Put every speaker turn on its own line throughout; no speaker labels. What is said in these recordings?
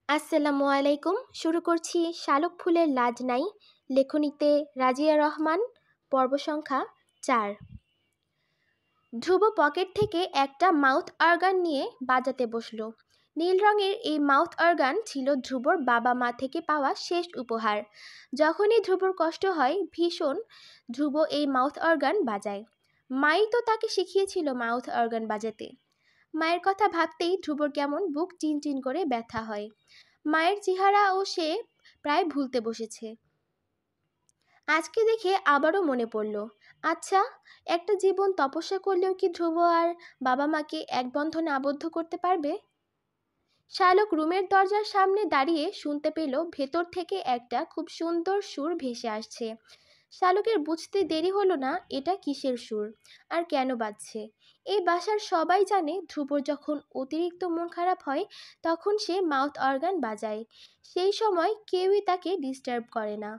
আসসালামু আলাইকুম। শুরু করছি শালক ফুলের লাজ নাই, লেখনীতে রাজিয়া রহমান। পর্ব সংখ্যা 4। ধ্রুব পকেট থেকে একটা মাউথ অর্গান নিয়ে বাজাতে বসলো। নীল রঙের এই মাউথ অর্গান ছিল ধ্রুবর বাবা মা থেকে পাওয়া শেষ উপহার। যখনই ধ্রুবর কষ্ট হয় ভীষণ, ধ্রুব এই মাউথ অর্গান বাজায়। মাই তো তাকে শিখিয়েছিল মাউথ অর্গান বাজাতে। মায়ের কথা ভাবতেই ধ্রুবর কেমন বুক চিনচিন করে ব্যথা হয়। মায়ের চেহারাও সে প্রায় ভুলতে বসেছে। আজকে দেখে আবারও মনে পড়ল, আচ্ছা, একটা জীবন তপস্যা করলেও কি ধ্রুব আর বাবা মাকে এক বন্ধনে আবদ্ধ করতে পারবে? শালক রুমের দরজার সামনে দাঁড়িয়ে শুনতে পেল ভেতর থেকে একটা খুব সুন্দর সুর ভেসে আসছে। শালকের বুঝতে দেরি হলো না এটা কিসের সুর আর কেন বাজছে। এই বাসার সবাই জানে ধ্রুবর যখন অতিরিক্ত মন খারাপ হয় তখন সে মাউথ অর্গান বাজায়। সেই সময় কেউই তাকে ডিস্টার্ব করে না।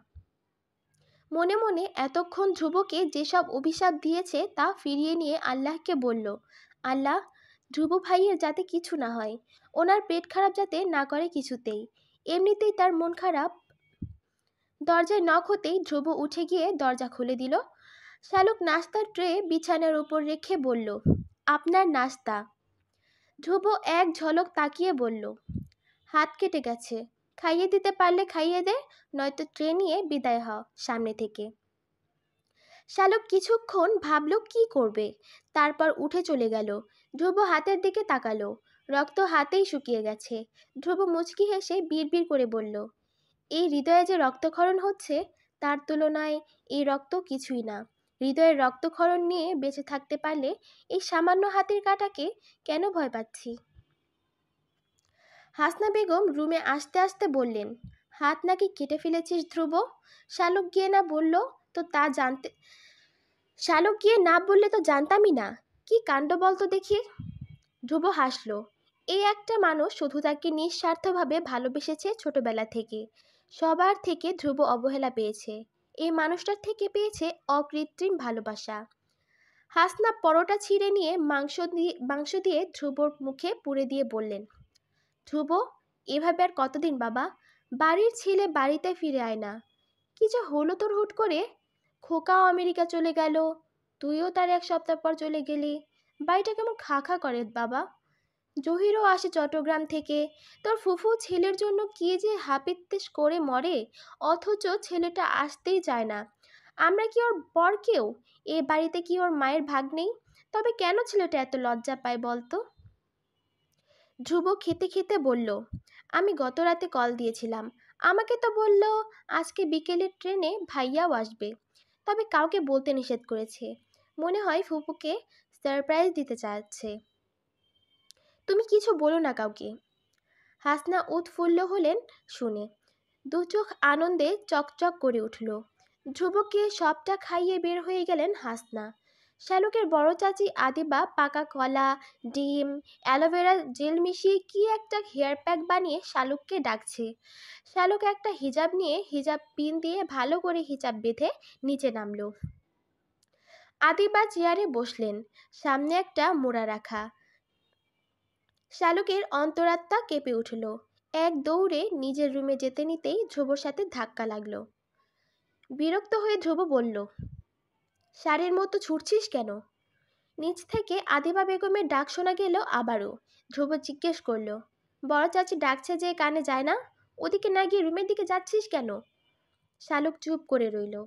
মনে মনে এতক্ষণ ধ্রুবকে যেসব অভিশাপ দিয়েছে তা ফিরিয়ে নিয়ে আল্লাহকে বলল, আল্লাহ, ধ্রুব ভাইয়ের যাতে কিছু না হয়, ওনার পেট খারাপ যাতে না করে কিছুতেই। এমনিতেই তার মন খারাপ। দরজায় নখ হতেই ধ্রুব উঠে গিয়ে দরজা খুলে দিল। শালক নাস্তার ট্রে বিছানার উপর রেখে বলল, আপনার নাস্তা। ধ্রুব এক ঝলক তাকিয়ে বলল, হাত কেটে গেছে, খাইয়ে দিতে পারলে খাইয়ে দে, নয়তো ট্রে নিয়ে বিদায় হ সামনে থেকে। শালক কিছুক্ষণ ভাবল কি করবে, তারপর উঠে চলে গেল। ধ্রুব হাতের দিকে তাকালো, রক্ত হাতেই শুকিয়ে গেছে। ধ্রুব মুচকি হেসে বিড়বিড় করে বলল, এই হৃদয়ে যে রক্তক্ষরণ হচ্ছে তার তুলনায় এই রক্ত কিছুই না। হৃদয়ের রক্তক্ষরণ নিয়ে বেঁচে থাকতে পারলে এই সামান্য হাতের কাঁটাকে কেন ভয় পাচ্ছি? হাসনা বেগম রুমে আসতে আসতে বললেন, হাত নাকি কেটে ফেলেছিস ধ্রুব? শালক গিয়ে না বলল তো তা জানতে শালক গিয়ে না বললে তো জানতামই না। কি কাণ্ড বলতো দেখি। ধ্রুব হাসল। এই একটা মানুষ শুধু তাকে নিঃস্বার্থভাবে ভালোবেসেছে ছোটবেলা থেকে। সবার থেকে ধ্রুব অবহেলা পেয়েছে, এই মানুষটার থেকে পেয়েছে অকৃত্রিম ভালোবাসা। হাসনা পরোটা ছিঁড়ে নিয়ে মাংস দিয়ে ধ্রুবর মুখে পুরে দিয়ে বললেন, ধ্রুব, এভাবে আর কতদিন বাবা? বাড়ির ছেলে বাড়িতে ফিরে আয় না। কি যে হলো তোর হুট করে? খোকাও আমেরিকা চলে গেল, তুইও তার এক সপ্তাহ পর চলে গেলি। বাড়িটা কেমন খা খা করে বাবা। জহিরও আসে চট্টগ্রাম থেকে। তোর ফুফু ছেলের জন্য কি যে হাপিত্তেশ করে মরে, অথচ ছেলেটা আসতেই চায় না। আমরা কি ওর বর কেউ? এ বাড়িতে কি ওর মায়ের ভাগ নেই? তবে কেন ছেলেটা এত লজ্জা পায় বলতো? ধ্রুব খেতে খেতে বলল, আমি গত রাতে কল দিয়েছিলাম। আমাকে তো বলল আজকে বিকেলের ট্রেনে ভাইয়াও আসবে, তবে কাউকে বলতে নিষেধ করেছে। মনে হয় ফুপুকে সারপ্রাইজ দিতে চাচ্ছে। তুমি কিছু বলো না কাউকে। হাসনা উৎফুল্ল হলেন শুনে। দু চোখ আনন্দে চকচক করে উঠল। ধ্রুবকে সবটা খাইয়ে বের হয়ে গেলেন হাসনা। শ্যালকের বড় চাচি আদিবা পাকা কলা, ডিম, অ্যালোভেরা জেল মিশিয়ে কি একটা হেয়ার প্যাক বানিয়ে শালুককে ডাকছে। শালক একটা হিজাব নিয়ে হিজাব পিন দিয়ে ভালো করে হিজাব বেঁধে নিচে নামলো। আদিবা চেয়ারে বসলেন, সামনে একটা মোড়া রাখা। শালকের অন্তরাত্মা কেঁপে উঠল। এক দৌড়ে নিজের রুমে যেতে নিতেই ধ্রুবর সাথে ধাক্কা লাগলো। বিরক্ত হয়ে ধ্রুব বলল, ষাঁড়ের মতো ছুটছিস কেন? নিচ থেকে আদিবা বেগমের ডাক শোনা গেল আবারও। ধ্রুব জিজ্ঞেস করল, বড় চাচি ডাকছে যে কানে যায় না? ওদিকে না গিয়ে রুমের দিকে যাচ্ছিস কেন? শালক চুপ করে রইল।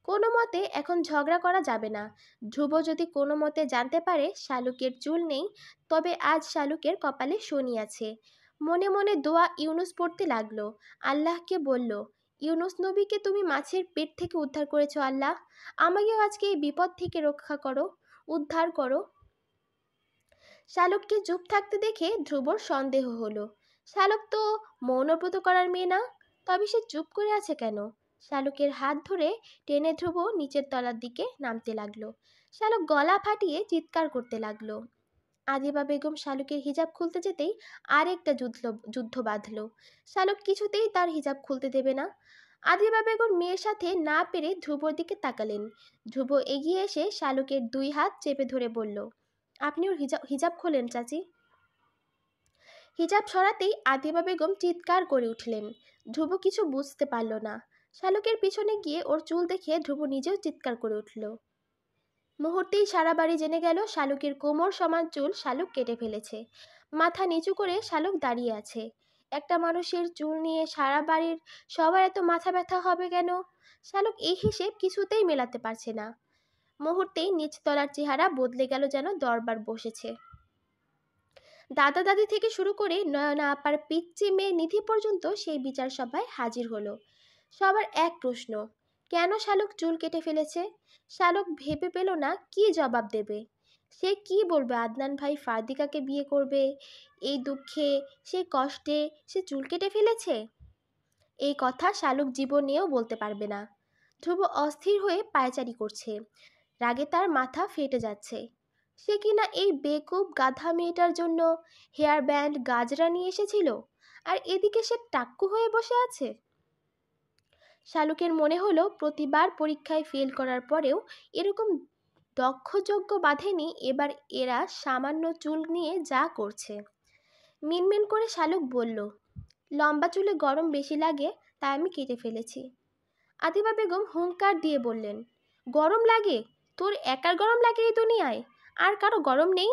কোনো মতে এখন ঝগড়া করা যাবে না। ধ্রুব যদি কোনো মতে জানতে পারে শালুকের চুল নেই, তবে আজ শালুকের কপালে শনি আছে। মনে মনে দোয়া ইউনুস পড়তে লাগলো। আল্লাহকে বলল, ইউনুস নবীকে তুমি মাছের পেট থেকে উদ্ধার করেছো আল্লাহ, আমাকেও আজকে এই বিপদ থেকে রক্ষা করো, উদ্ধার করো। শালককে চুপ থাকতে দেখে ধ্রুবর সন্দেহ হলো। শালক তো মৌনব্রত করার মেয়ে না, তবে সে চুপ করে আছে কেন? শালকের হাত ধরে টেনে ধ্রুব নিচের তলার দিকে নামতে লাগলো। শালক গলা ফাটিয়ে চিৎকার করতে লাগলো। আদিবা বেগম শালকের হিজাব খুলতে যেতেই আরেকটা যুদ্ধ বাঁধল। শালক কিছুতেই তার হিজাব খুলতে দেবে না। আদিবা বেগম মেয়ের সাথে না পেরে ধ্রুবর দিকে তাকালেন। ধ্রুব এগিয়ে এসে শালকের দুই হাত চেপে ধরে বলল, আপনি ওর হিজাব খোলেন চাচি। হিজাব সরাতেই আদিবা বেগম চিৎকার করে উঠলেন। ধ্রুব কিছু বুঝতে পারল না। শালুকের পিছনে গিয়ে ওর চুল দেখে ধ্রুব নিজেও চিৎকার করে উঠল। মুহূর্তেই সারা বাড়ি জেনে গেল শালুকের কোমর সমান চুল শালুক কেটে ফেলেছে। মাথা নিচু করে শালুক দাঁড়িয়ে আছে। একটা মানুষের চুল নিয়ে সারা বাড়ির সবার এত মাথা ব্যথা হবে কেন? শালুক এই হিসেব কিছুতেই মেলাতে পারছে না। মুহূর্তেই নিচতলার চেহারা বদলে গেল, যেন দরবার বসেছে। দাদা দাদি থেকে শুরু করে নয়না আপার পিচ্চি মেয়ে নিধি পর্যন্ত সেই বিচার সভায় হাজির হলো। সবার এক প্রশ্ন, কেন শালুক চুল কেটে ফেলেছে? শালুক ভেবে পেল না কি জবাব দেবে। সে কি বলবে আদনান ভাই ফারদিকাকে বিয়ে করবে, এই দুঃখে, সেই কষ্টে সে চুল কেটে ফেলেছে? এই কথা শালুক জীবনেও বলতে পারবে না। ধ্রুব অস্থির হয়ে পায়চারি করছে। রাগে তার মাথা ফেটে যাচ্ছে। সে কিনা এই বেকুব গাধা মেয়েটার জন্য হেয়ার ব্যান্ড গাজরা নিয়ে এসেছিল, আর এদিকে সে টাক্কু হয়ে বসে আছে। শালুকের মনে হলো প্রতিবার পরীক্ষায় ফেল করার পরেও এরকম দক্ষযজ্ঞ বাঁধেনি, এবার এরা সামান্য চুল নিয়ে যা করছে। মিনমিন করে শালুক বলল, লম্বা চুলে গরম বেশি লাগে, তাই আমি কেটে ফেলেছি। আদিবা বেগম হুঙ্কার দিয়ে বললেন, গরম লাগে? তোর একার গরম লাগে এই দুনিয়ায়? আর কারো গরম নেই?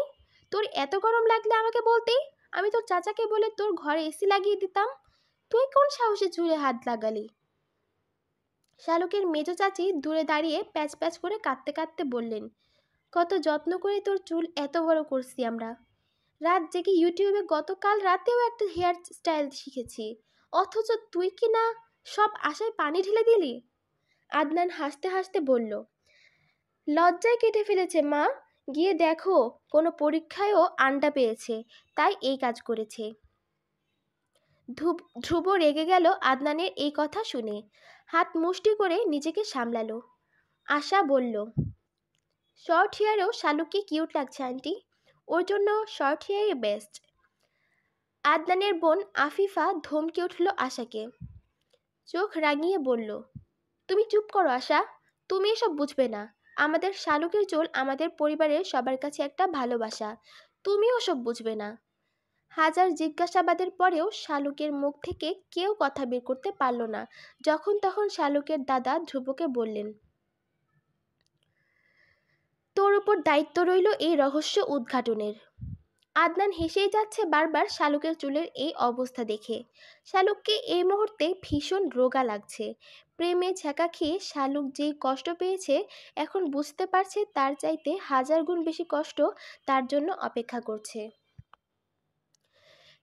তোর এত গরম লাগলে আমাকে বলতেই, আমি তোর চাচাকে বলে তোর ঘরে এসি লাগিয়ে দিতাম। তুই কোন সাহসে চুলে হাত লাগালি? শালুকের মেজো চাচি দূরে দাঁড়িয়ে প্যাচ প্যাচ করে কাঁদতে কাঁদতে বললেন, কত যত্ন করে তোর চুল এত বড় করছি আমরা। রাত জেগে ইউটিউবে গতকাল রাতেও একটা হেয়ার স্টাইল শিখেছি, অথচ তুই কি না সব আশায় পানি ঢেলে দিলি? আদনান হাসতে হাসতে বলল, লজ্জায় কেটে ফেলেছে মা, গিয়ে দেখো কোনো পরীক্ষায়ও আন্ডা পেয়েছে, তাই এই কাজ করেছে। ধ্রুব রেগে গেল আদনানের এই কথা শুনে। হাত মুষ্টি করে নিজেকে সামলালো। আশা বলল, শর্ট হেয়ারেও শালুককে কিউট লাগছে আন্টি, ওর জন্য শর্ট হেয়ারই বেস্ট। আদনানের বোন আফিফা ধমকে উঠল আশাকে। চোখ রাঙিয়ে বলল, তুমি চুপ করো আশা, তুমি এসব বুঝবে না। আমাদের শালুকের চুল আমাদের পরিবারের সবার কাছে একটা ভালোবাসা, তুমিও সব বুঝবে না। হাজার জিজ্ঞাসাবাদের পরেও শালুকের মুখ থেকে কেউ কথা বের করতে পারল না। যখন তখন শালুকের দাদা ধ্রুবকে বললেন, তোর উপর দায়িত্ব রইল এই রহস্য উদ্ঘাটনের। আদনান হেসেই যাচ্ছে বারবার শালুকের চুলের এই অবস্থা দেখে। শালুককে এই মুহূর্তে ভীষণ রোগা লাগছে। প্রেমে ছ্যাঁকা খেয়ে শালুক যেই কষ্ট পেয়েছে, এখন বুঝতে পারছে তার চাইতে হাজার গুণ বেশি কষ্ট তার জন্য অপেক্ষা করছে।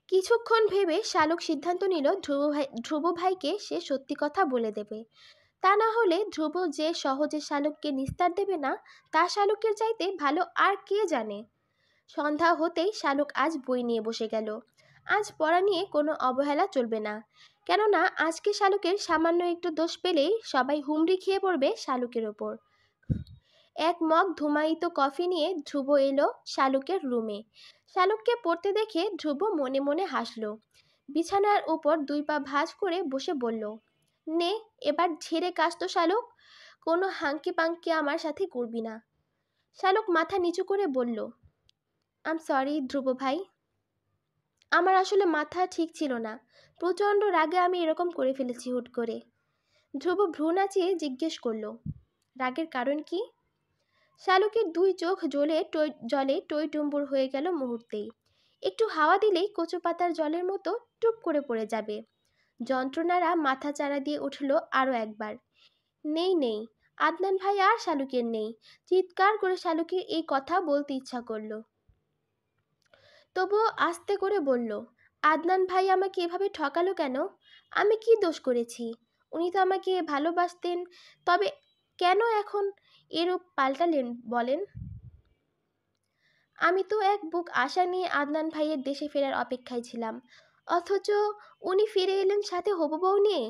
কিছুক্ষণ ভেবে শালুক সিদ্ধান্ত নিল ধ্রুব ভাইকে সে সত্যি কথা বলে দেবে। তা না হলে ধ্রুব যে সহজে শালুককে নিস্তার দেবে না, তা শালুকের চাইতে ভালো আর কে জানে। সন্ধ্যা হতেই শালুক আজ বই নিয়ে বসে গেল। আজ পড়া নিয়ে কোনো অবহেলা চলবে না, কেননা আজকে শালুকের সামান্য একটু দোষ পেলেই সবাই হুমড়ি খেয়ে পড়বে শালুকের ওপর। এক মগ ধুমায়িত কফি নিয়ে ধ্রুব এলো শালুকের রুমে। শালুককে পড়তে দেখে ধ্রুব মনে মনে হাসল। বিছানার উপর দুই পা ভাঁজ করে বসে বলল, নে এবার ঝেড়ে কাশ তো শালুক, কোনো হাঙ্কি পাঙ্কি আমার সাথে করবি না। শালুক মাথা নিচু করে বলল, আম সরি ধ্রুব ভাই, আমার আসলে মাথা ঠিক ছিল না, প্রচণ্ড রাগে আমি এরকম করে ফেলেছি হুট করে। ধ্রুব ভ্রু নাচিয়ে জিজ্ঞেস করল, রাগের কারণ কি? শালুকের দুই চোখ জলে টইটুম্বুর হয়ে গেল মুহূর্তেই। একটু হাওয়া দিলেই কচু পাতার জলের মতো টুপ করে পড়ে যাবে। যন্ত্রণারা মাথা চাড়া দিয়ে উঠল আরও একবার। নেই নেই, আদনান ভাই আর শালুকের নেই। চিৎকার করে শালুকের এই কথা বলতে ইচ্ছা করল, তবুও আস্তে করে বলল, আদনান ভাই আমাকে এভাবে ঠকালো কেন? আমি কি দোষ করেছি? উনি তো আমাকে ভালোবাসতেন, তবে কেন এখন এরূপ পাল্টালেন বলেন? আমি তো এক বুক আশা নিয়ে আদনান ভাইয়ের দেশে ফেরার অপেক্ষায় ছিলাম, অথচ উনি ফিরে এলেন সাথে হবু বউ নিয়ে।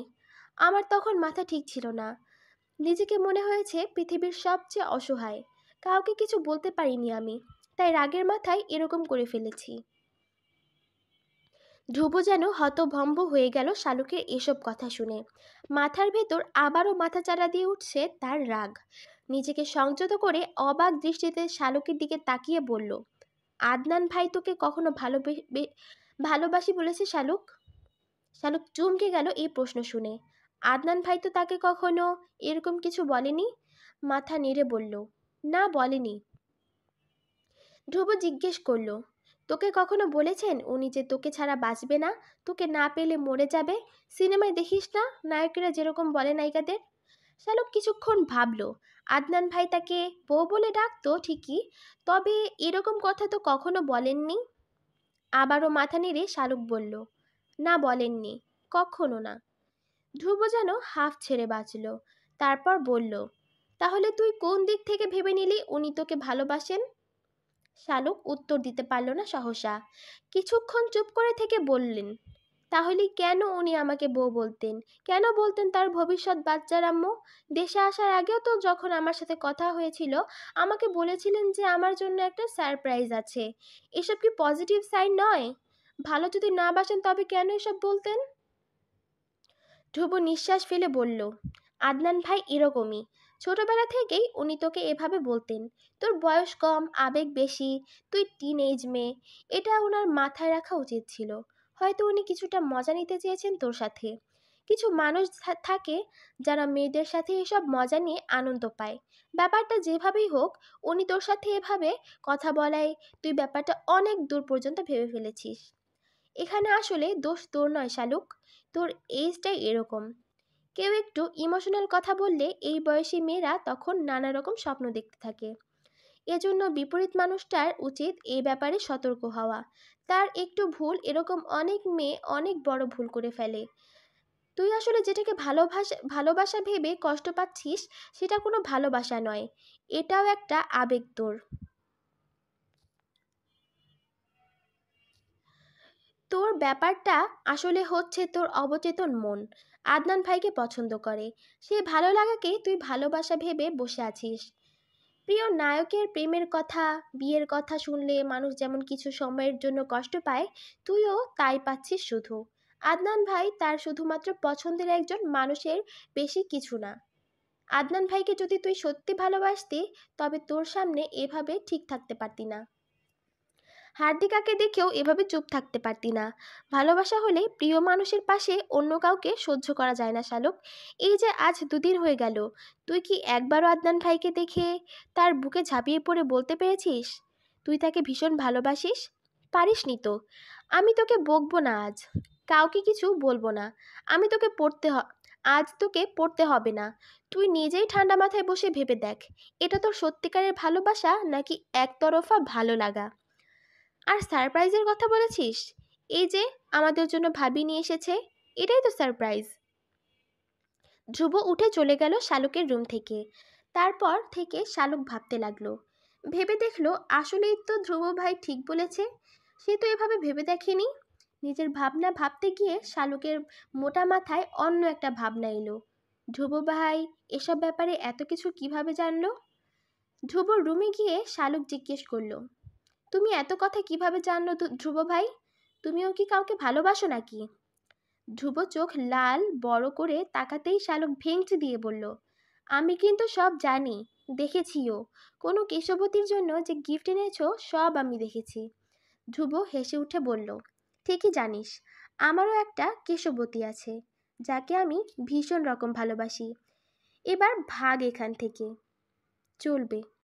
আমার তখন মাথা ঠিক ছিল না। নিজেকে মনে হয়েছে পৃথিবীর সবচেয়ে অসহায়। কাউকে কিছু বলতে পারিনি আমি, তাই রাগের মাথায় এরকম করে ফেলেছি। ধ্রুব যেন হতভম্ব হয়ে গেল শালুকের এসব কথা শুনে। মাথার ভেতর আবারও মাথাচাড়া দিয়ে উঠছে তার রাগ। নিজেকে সংযত করে অবাক দৃষ্টিতে শালুকের দিকে তাকিয়ে বলল, আদনান ভাই তোকে কখনো ভালোবাসি বলেছে শালুক। শালুক চমকে গেল এই প্রশ্ন শুনে। আদনান ভাই তো তাকে কখনো এরকম কিছু বলেনি। মাথা নেড়ে বলল, না বলেনি। ধ্রুব জিজ্ঞেস করলো, তোকে কখনো বলেছেন উনি যে তোকে ছাড়া বাঁচবে না, তোকে না পেলে মরে যাবে? সিনেমায় দেখিস না নায়কেরা যেরকম বলে নায়িকাদের? শালুক কিছুক্ষণ ভাবলো। আদনান ভাই তাকে বউ বলে ডাকতো ঠিকই, তবে এরকম কথা তো কখনো বলেননি। আবারও মাথা নেড়ে শালুক বলল, না বলেননি, কখনো না। ধ্রুব যেন হাফ ছেড়ে বাঁচল। তারপর বলল, তাহলে তুই কোন দিক থেকে ভেবে নিলি উনি তোকে ভালোবাসেন? শালুক উত্তর দিতে পারল না সহসা। কিছুক্ষণ চুপ করে থেকে বললেন, তাহলে কেন উনি আমাকে বউ বলতেন? কেন বলতেন তার ভবিষ্যৎ বাচ্চার আম্মু? দেশে আসার আগেও তো যখন আমার সাথে কথা হয়েছিল আমাকে বলেছিলেন যে আমার জন্য একটা সারপ্রাইজ আছে। এসব কি পজিটিভ সাইন নয়? ভালো যদি না বাসেন তবে কেন এসব বলতেন? ধ্রুব নিঃশ্বাস ফেলে বলল, আদনান ভাই এরকমই। ছোটবেলা থেকেই উনি তোকে এভাবে বলতেন। তোর বয়স কম, আবেগ বেশি, তুই টিনেজ মেয়ে, এটা ওনার মাথায় রাখা উচিত ছিল। হয়তো উনি কিছুটা মজা নিতে চেয়েছেন তোর সাথে। কিছু মানুষ থাকে যারা মেয়েদের সাথে এসব মজা নিয়ে আনন্দ পায়। ব্যাপারটা যেভাবেই হোক, উনি তোর সাথে এভাবে কথা বলায় তুই ব্যাপারটা অনেক দূর পর্যন্ত ভেবে ফেলেছিস। এখানে আসলে দোষ তোর নয় শালুক, তোর এজটাই এরকম। কেউ একটু ইমোশনাল কথা বললে এই বয়সী মেয়েরা তখন নানা রকম স্বপ্ন দেখতে থাকে। এজন্য বিপরীত মানুষটার উচিত এই ব্যাপারে সতর্ক হওয়া। তার একটু ভুল এরকম অনেক মেয়ে অনেক বড় ভুল করে ফেলে। তুই আসলে যেটাকে ভালোবাসা ভেবে কষ্ট পাচ্ছিস সেটা কোনো ভালোবাসা নয়, এটাও একটা আবেগ তোর। তোর ব্যাপারটা আসলে হচ্ছে তোর অবচেতন মন আদনান ভাইকে পছন্দ করে। সে ভালো লাগাকে তুই ভালোবাসা ভেবে বসে আছিস। প্রিয় নায়কের প্রেমের কথা, বিয়ের কথা শুনলে মানুষ যেমন কিছু সময়ের জন্য কষ্ট পায়, তুইও তাই পাচ্ছিস শুধু। আদনান ভাই তার শুধুমাত্র পছন্দের একজন মানুষের, বেশি কিছু না। আদনান ভাইকে যদি তুই সত্যি ভালোবাসতি তবে তোর সামনে এভাবে ঠিক থাকতে পারতি না। হার্দিকাকে দেখেও এভাবে চুপ থাকতে পারতি না। ভালোবাসা হলে প্রিয় মানুষের পাশে অন্য কাউকে সহ্য করা যায় না শালুক। এই যে আজ দুদিন হয়ে গেল, তুই কি একবারও আদনান ভাইকে দেখে তার বুকে ঝাঁপিয়ে পড়ে বলতে পেরেছিস তুই তাকে ভীষণ ভালোবাসিস? পারিসনি তো। আমি তোকে বকবো না আজ, কাউকে কিছু বলবো না। আমি তোকে আজ তোকে পড়তে হবে না। তুই নিজেই ঠান্ডা মাথায় বসে ভেবে দেখ, এটা তোর সত্যিকারের ভালোবাসা নাকি একতরফা ভালো লাগা? আর সারপ্রাইজের কথা বলেছিস, এই যে আমাদের জন্য ভাবি নিয়ে এসেছে, এটাই তো সারপ্রাইজ। ধ্রুব উঠে চলে গেল শালুকের রুম থেকে। তারপর থেকে শালুক ভাবতে লাগলো। ভেবে দেখলো আসলেই তো ধ্রুব ভাই ঠিক বলেছে। সে তো এভাবে ভেবে দেখেনি। নিজের ভাবনা ভাবতে গিয়ে শালুকের মোটা মাথায় অন্য একটা ভাবনা এলো। ধ্রুব ভাই এসব ব্যাপারে এত কিছু কিভাবে জানলো? ধ্রুবর রুমে গিয়ে শালুক জিজ্ঞেস করলো, তুমি এত কথা কিভাবে জানলো ধ্রুব ভাই? তুমিও কি কাউকে ভালোবাসো নাকি? ধ্রুব চোখ লাল বড় করে তাকাতেই শালুক ভেঙচি দিয়ে বলল, আমি কিন্তু সব জানি, দেখেছিও। কোনো কেশবতীর জন্য যে গিফট এনেছো সব আমি দেখেছি। ধ্রুব হেসে উঠে বলল, ঠিকই জানিস, আমারও একটা কেশবতী আছে যাকে আমি ভীষণ রকম ভালোবাসি। এবার ভাগ এখান থেকে। চলবে।